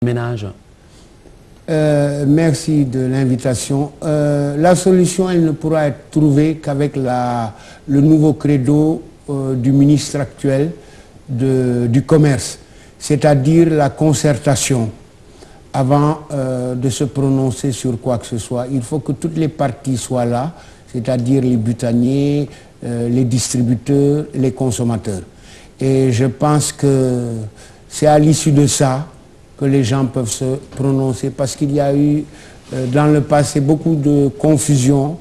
ménages? Merci de l'invitation. La solution, elle ne pourra être trouvée qu'avec le nouveau credo du ministre actuel du commerce, c'est-à-dire la concertation. Avant de se prononcer sur quoi que ce soit, il faut que toutes les parties soient là, c'est-à-dire les butaniers, les distributeurs, les consommateurs. Et je pense que c'est à l'issue de ça que les gens peuvent se prononcer, parce qu'il y a eu dans le passé beaucoup de confusion,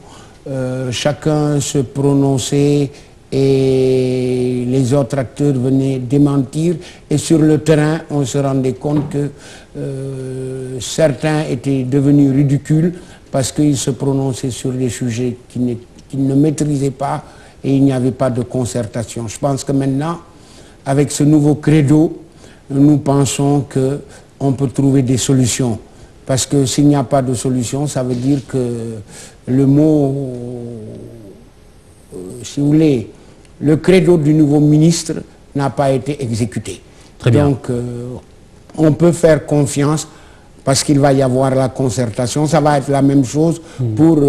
chacun se prononçait et les autres acteurs venaient démentir, et sur le terrain on se rendait compte que certains étaient devenus ridicules parce qu'ils se prononçaient sur des sujets qu'ils ne maîtrisaient pas et il n'y avait pas de concertation. Je pense que maintenant, avec ce nouveau credo, nous pensons qu'on peut trouver des solutions. Parce que s'il n'y a pas de solution, ça veut dire que le mot, si vous voulez, le credo du nouveau ministre n'a pas été exécuté. Très bien. Donc, on peut faire confiance parce qu'il va y avoir la concertation. Ça va être la même chose pour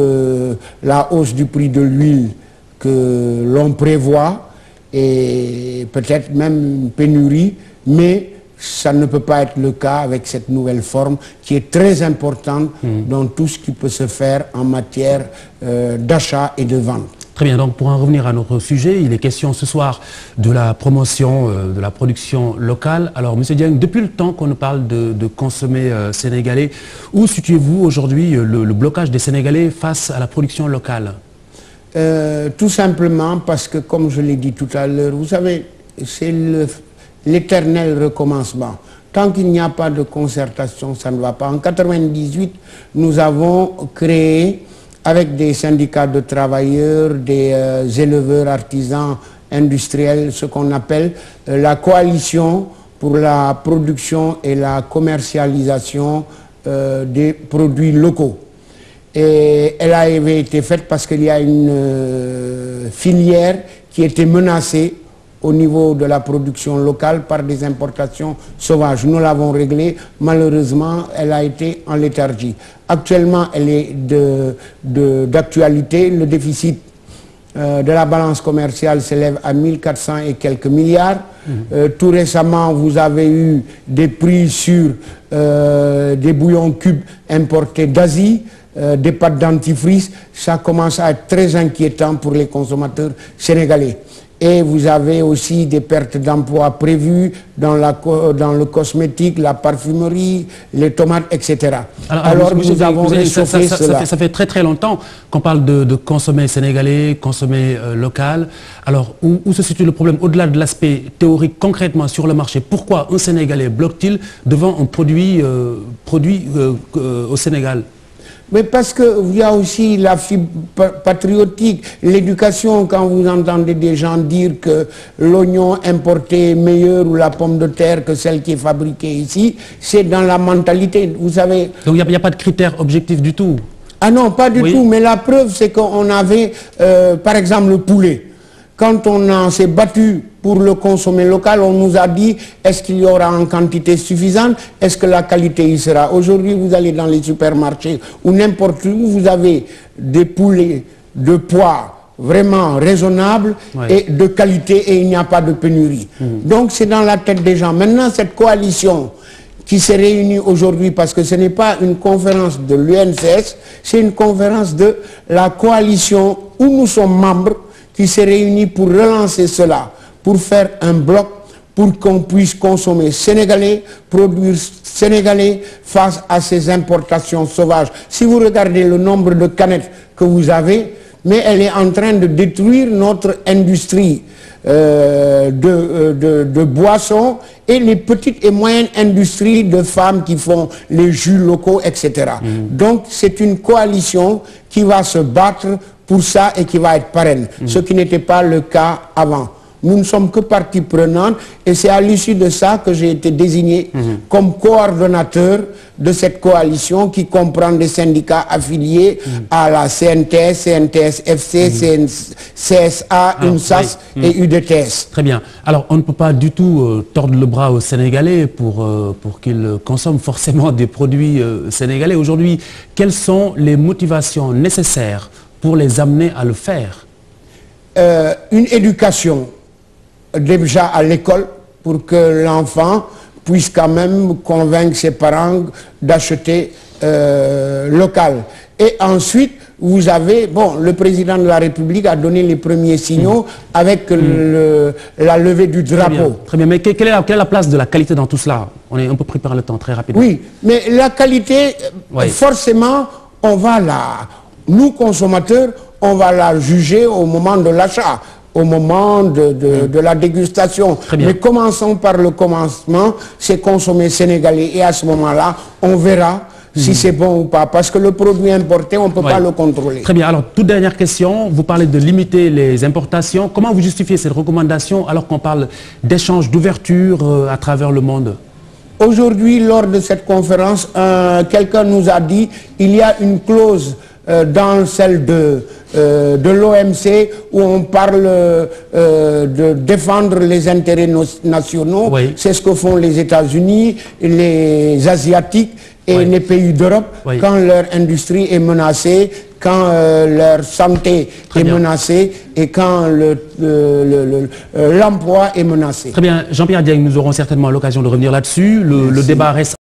la hausse du prix de l'huile que l'on prévoit, et peut-être même une pénurie, mais ça ne peut pas être le cas avec cette nouvelle forme qui est très importante dans tout ce qui peut se faire en matière d'achat et de vente. Très bien, donc pour en revenir à notre sujet, il est question ce soir de la promotion de la production locale. Alors M. Dieng, depuis le temps qu'on nous parle de consommer sénégalais, où situez-vous aujourd'hui le blocage des Sénégalais face à la production locale? Tout simplement parce que, comme je l'ai dit tout à l'heure, vous savez, c'est l'éternel recommencement. Tant qu'il n'y a pas de concertation, ça ne va pas. En 1998, nous avons créé, avec des syndicats de travailleurs, des éleveurs, artisans, industriels, ce qu'on appelle la coalition pour la production et la commercialisation des produits locaux. Et elle avait été faite parce qu'il y a une filière qui était menacée au niveau de la production locale par des importations sauvages. Nous l'avons réglée. Malheureusement, elle a été en léthargie. Actuellement, elle est d'actualité. Le déficit de la balance commerciale s'élève à 1400 et quelques milliards. Tout récemment, vous avez eu des prix sur des bouillons cubes importés d'Asie, des pâtes dentifrice. Ça commence à être très inquiétant pour les consommateurs sénégalais. Et vous avez aussi des pertes d'emplois prévues dans le cosmétique, la parfumerie, les tomates, etc. Alors nous avons réchauffé cela. Ça fait très longtemps qu'on parle de consommer sénégalais, consommer local. Alors où se situe le problème au-delà de l'aspect théorique, concrètement sur le marché? Pourquoi un Sénégalais bloque-t-il devant un produit au Sénégal? Mais parce qu'il y a aussi la fibre patriotique, l'éducation. Quand vous entendez des gens dire que l'oignon importé est meilleur ou la pomme de terre que celle qui est fabriquée ici, c'est dans la mentalité, vous savez. Donc il n'y a pas de critères objectifs du tout? Ah non, pas du tout, mais la preuve c'est qu'on avait, par exemple, le poulet. Quand on s'est battu pour le consommer local, on nous a dit, est-ce qu'il y aura en quantité suffisante? Est-ce que la qualité y sera? Aujourd'hui, vous allez dans les supermarchés ou n'importe où, vous avez des poulets de poids vraiment raisonnables et de qualité, et il n'y a pas de pénurie. Donc c'est dans la tête des gens. Maintenant, cette coalition qui s'est réunie aujourd'hui, parce que ce n'est pas une conférence de l'UNCS, c'est une conférence de la coalition où nous sommes membres, qui s'est réunie pour relancer cela, pour faire un bloc, pour qu'on puisse consommer sénégalais, produire sénégalais face à ces importations sauvages. Si vous regardez le nombre de canettes que vous avez, mais elle est en train de détruire notre industrie de boissons et les petites et moyennes industries de femmes qui font les jus locaux, etc. Donc c'est une coalition qui va se battre pour ça et qui va être pérenne, ce qui n'était pas le cas avant. Nous ne sommes que partie prenante et c'est à l'issue de ça que j'ai été désigné comme coordonnateur de cette coalition qui comprend des syndicats affiliés à la CNTS, CNTS-FC, CSA, UNSAS et UDTS. Très bien. Alors, on ne peut pas du tout tordre le bras aux Sénégalais pour qu'ils consomment forcément des produits sénégalais. Aujourd'hui, quelles sont les motivations nécessaires pour les amener à le faire? Une éducation déjà à l'école pour que l'enfant puisse quand même convaincre ses parents d'acheter local. Et ensuite, vous avez, bon, le président de la République a donné les premiers signaux avec la levée du drapeau. Très bien, mais quelle est la place de la qualité dans tout cela? On est un peu pris par le temps, très rapidement. Oui, mais la qualité, forcément, on va nous consommateurs, on va la juger au moment de l'achat, au moment de la dégustation. Mais commençons par le commencement, c'est consommer sénégalais et à ce moment-là, on verra si c'est bon ou pas, parce que le produit importé, on ne peut pas le contrôler. Très bien, alors toute dernière question, vous parlez de limiter les importations. Comment vous justifiez cette recommandation alors qu'on parle d'échanges, d'ouverture à travers le monde? Aujourd'hui, lors de cette conférence, quelqu'un nous a dit qu'il y a une clause dans celle de l'OMC où on parle de défendre les intérêts nationaux. C'est ce que font les États-Unis, les Asiatiques et les pays d'Europe quand leur industrie est menacée, quand leur santé est menacée et quand l'emploi est menacé. Très bien, Jean-Pierre Dieng, nous aurons certainement l'occasion de revenir là-dessus. Le débat reste